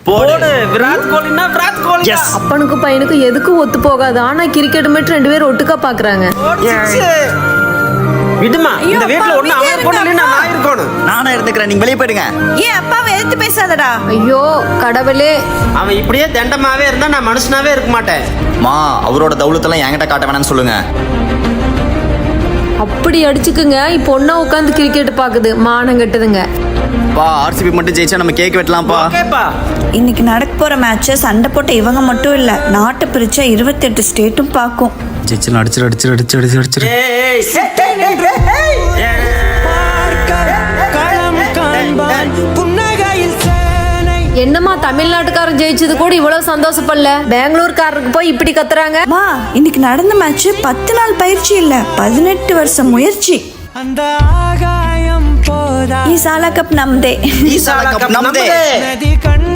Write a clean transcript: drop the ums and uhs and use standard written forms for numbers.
போடு. விராட் கோலினா விராட் கோலி. எஸ். அப்பனுக்கும் பையனுக்கும் எதுக்கும் ஒத்து போகாது. ஆனா கிரிக்கெட் மட்டும் 2 பேரும் ஒட்டுக்கா பாக்குறாங்க. விடுமா, இந்த வீட்ல ஒண்ணு அவன் இருக்கணும் இல்ல நான் இருக்கணும். நானா இருந்துக்கிறேன், நீங்க வெளியே போயிடுங்க. ஏன் அப்பாவை எதிர்த்து பேசாதடா. ஐயோ கடவுளே, அவன் இப்படியே தண்டமாவே இருந்தா நான் மனுஷனாவே இருக்க மாட்டேன். மா, அவரோட தௌலத்தெல்லாம் என்கிட்ட காட்ட வேணாம்னு சொல்லுங்க. அப்படி அடிச்சுக்குங்க. இப்போ ஒன்னா உட்காந்து கிரிக்கெட் பாக்குது. மானம் கட்டுதுங்க. பா, ஆர்சிபி மட்டும் ஜெயிச்சா நம்ம கேக் வெட்டலாம்ப்பா. ஓகேப்பா. இன்னைக்கு நடக்க போற மேட்ச் சண்டை போட்ட இவங்க மட்டும் இல்ல, நாட்டை பிரிச்ச 28 ஸ்டேட்டும் பார்க்கும். ஜெயிச்சு அடிச்சிரு. ஏய் என்னம்மா தமிழ்நாட்டுக்காரர் ஜெயிச்சது கூட இவ்வளவு சந்தோஷப்படல, பெங்களூர்காரருக்கு போய் இப்படி கத்துறாங்க. மா, இன்னைக்கு நடந்த மேட்ச் 10 நாள் பயிற்சி இல்ல, 18 வருஷம் முயற்சி. ಈ ಸಾಲ ಕಪ್ ನಮ್ದೇ. ಈ ಸಾಲ ಕಪ್ ನಮ್ದೇ.